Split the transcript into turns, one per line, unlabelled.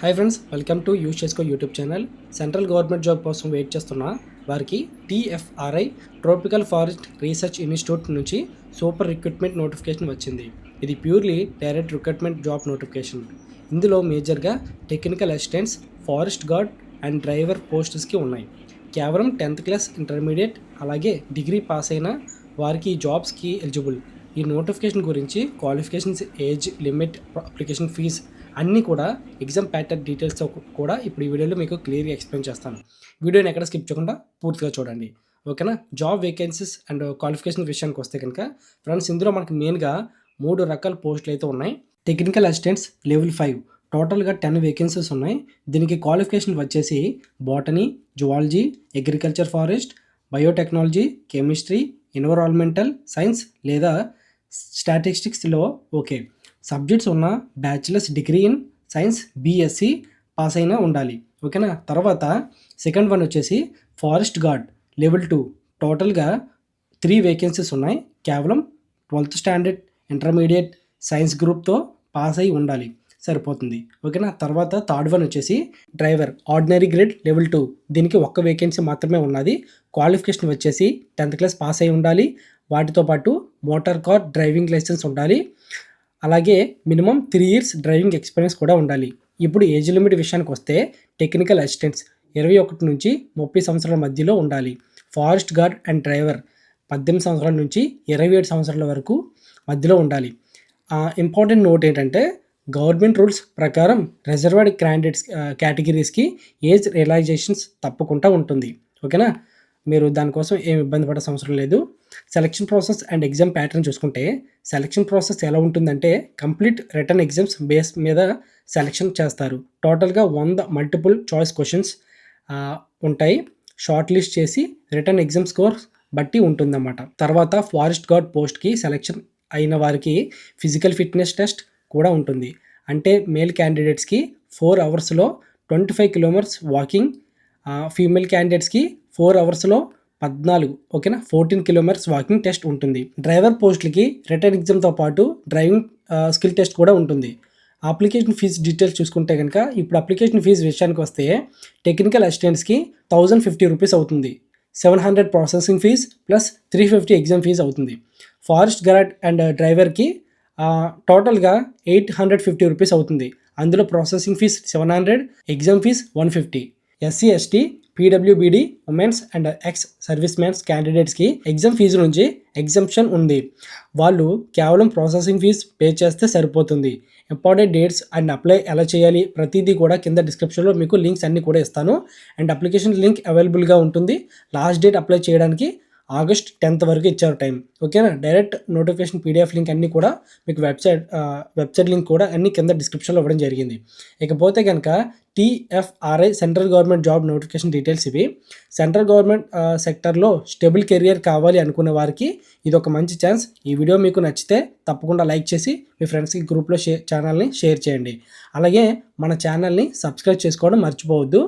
Hi friends, welcome to use చేసుకో YouTube channel. Central government job కోసం wait చేస్తున్న వారికి TFRI tropical forest research institute నుంచి super recruitment notification వచ్చింది. ఇది purely direct recruitment job notification. ఇందులో మేజర్గా technical assistants, forest guard and driver పోస్ట్స్కి ఉన్నాయి. కేవలం 10th క్లాస్, ఇంటర్మీడియట్ అలాగే డిగ్రీ పాస్ అయిన వారికి ఈ జాబ్స్కి ఎలిజిబుల్. ఈ నోటిఫికేషన్ గురించి qualifications, age limit, application fee అన్నీ కూడా ఎగ్జామ్ ప్యాటర్న్ డీటెయిల్స్తో కూడా ఇప్పుడు ఈ వీడియోలో మీకు క్లియర్గా ఎక్స్ప్లెయిన్ చేస్తాను. వీడియోని ఎక్కడ స్కిప్ చేయకుండా పూర్తిగా చూడండి, ఓకేనా. జాబ్ వేకెన్సీస్ అండ్ క్వాలిఫికేషన్ విషయానికి వస్తే కనుక ఫ్రెండ్స్, ఇందులో మనకి మెయిన్గా 3 రకాల పోస్టులు అయితే ఉన్నాయి. టెక్నికల్ అసిస్టెంట్స్ లెవెల్ 5 టోటల్గా 10 వేకెన్సీస్ ఉన్నాయి. దీనికి క్వాలిఫికేషన్ వచ్చేసి botany, zoology, agriculture, forest, biotechnology, chemistry, environmental science లేదా స్టాటిస్టిక్స్లో ఓకే. సబ్జెక్ట్స్ ఉన్న bachelor's degree in science BSc pass అయినా ఉండాలి, ఓకేనా. తర్వాత సెకండ్ వన్ వచ్చేసి ఫారెస్ట్ గార్డ్ లెవెల్ 2 టోటల్గా 3 వేకెన్సీస్ ఉన్నాయి. కేవలం 12th స్టాండర్డ్, ఇంటర్మీడియట్ సైన్స్ గ్రూప్తో పాస్ అయి ఉండాలి, సరిపోతుంది, ఓకేనా. తర్వాత థర్డ్ వన్ వచ్చేసి డ్రైవర్ ఆర్డినరీ గ్రేడ్ లెవెల్ 2. దీనికి 1 వేకెన్సీ మాత్రమే ఉన్నది. క్వాలిఫికేషన్ వచ్చేసి 10th క్లాస్ పాస్ అయి ఉండాలి. వాటితో పాటు మోటార్ కార్ డ్రైవింగ్ లైసెన్స్ ఉండాలి. అలాగే మినిమం 3 years డ్రైవింగ్ ఎక్స్పీరియన్స్ కూడా ఉండాలి. ఇప్పుడు ఏజ్ లిమిట్ విషయానికి వస్తే టెక్నికల్ అసిస్టెంట్స్ 21 నుంచి 30 సంవత్సరాల మధ్యలో ఉండాలి. ఫారెస్ట్ గార్డ్ అండ్ డ్రైవర్ 18 సంవత్సరాల నుంచి 27 సంవత్సరాల వరకు మధ్యలో ఉండాలి. ఇంపార్టెంట్ నోట్ ఏంటంటే, గవర్నమెంట్ రూల్స్ ప్రకారం రిజర్వ్డ్ క్యాండిడేట్స్ కేటగిరీస్కి ఏజ్ రియలైజేషన్స్ తప్పకుండా ఉంటుంది, ఓకేనా. మీరు దానికోసం ఏమి ఇబ్బంది పడాల్సిన అవసరం లేదు. Selection process and exam pattern చూసుకుంటే, సెలక్షన్ ప్రాసెస్ ఎలా ఉంటుందంటే, కంప్లీట్ రిటర్న్ ఎగ్జామ్స్ బేస్ మీద సెలక్షన్ చేస్తారు. టోటల్గా 100 మల్టిపుల్ చాయిస్ క్వశ్చన్స్ ఉంటాయి. షార్ట్ లిస్ట్ చేసి రిటర్న్ ఎగ్జామ్ స్కోర్ బట్టి ఉంటుందన్నమాట. తర్వాత ఫారెస్ట్ గార్డ్ పోస్ట్కి సెలక్షన్ అయిన వారికి ఫిజికల్ ఫిట్నెస్ టెస్ట్ కూడా ఉంటుంది. అంటే మేల్ క్యాండిడేట్స్కి 4 అవర్స్లో 25 కిలోమీటర్స్ వాకింగ్, ఫీమేల్ క్యాండిడేట్స్కి 4 అవర్స్లో 14, ఓకేనా, 14 కిలోమీటర్స్ వాకింగ్ టెస్ట్ ఉంటుంది. డ్రైవర్ పోస్టులకి రిటర్న్ ఎగ్జామ్తో పాటు డ్రైవింగ్ స్కిల్ టెస్ట్ కూడా ఉంటుంది. అప్లికేషన్ ఫీజ్ డీటెయిల్స్ చూసుకుంటే కనుక, ఇప్పుడు అప్లికేషన్ ఫీజు విషయానికి వస్తే టెక్నికల్ అసిస్టెంట్స్కి 1050 రూపీస్ అవుతుంది. 700 processing fee plus 350 exam fee అవుతుంది. ఫారెస్ట్ గార్డ్ అండ్ డ్రైవర్కి టోటల్గా 850 రూపీస్ అవుతుంది. అందులో processing fee 700, exam fee 150. SC, ST, PWBD, women's and ex service mans క్యాండిడేట్స్కి ఎగ్జామ్ ఫీజు నుంచి ఎగ్జంప్షన్ ఉంది. వాళ్ళు కేవలం ప్రాసెసింగ్ ఫీజ్ పే చేస్తే సరిపోతుంది. ఇంపార్టెంట్ డేట్స్ అండ్ అప్లై ఎలా చేయాలి ప్రతిదీ కూడా కింద డిస్క్రిప్షన్లో మీకు లింక్స్ అన్నీ కూడా ఇస్తాను. అండ్ అప్లికేషన్ లింక్ అవైలబుల్గా ఉంటుంది. లాస్ట్ డేట్ అప్లై చేయడానికి August 10th వరకు ఇచ్చారు టైం, ఓకేనా. డైరెక్ట్ నోటిఫికేషన్ పీడిఎఫ్ లింక్ అన్నీ కూడా మీకు వెబ్సైట్ లింక్ కూడా అన్ని కింద డిస్క్రిప్షన్లో ఇవ్వడం జరిగింది. ఇకపోతే కనుక TFRI central government job notification details ఇవి. సెంట్రల్ గవర్నమెంట్ సెక్టర్లో స్టేబుల్ కెరియర్ కావాలి అనుకునే వారికి ఇది ఒక మంచి ఛాన్స్. ఈ వీడియో మీకు నచ్చితే తప్పకుండా లైక్ చేసి మీ ఫ్రెండ్స్కి గ్రూప్లో ఛానల్ని షేర్ చేయండి. అలాగే మన ఛానల్ని సబ్స్క్రైబ్ చేసుకోవడం మర్చిపోవద్దు.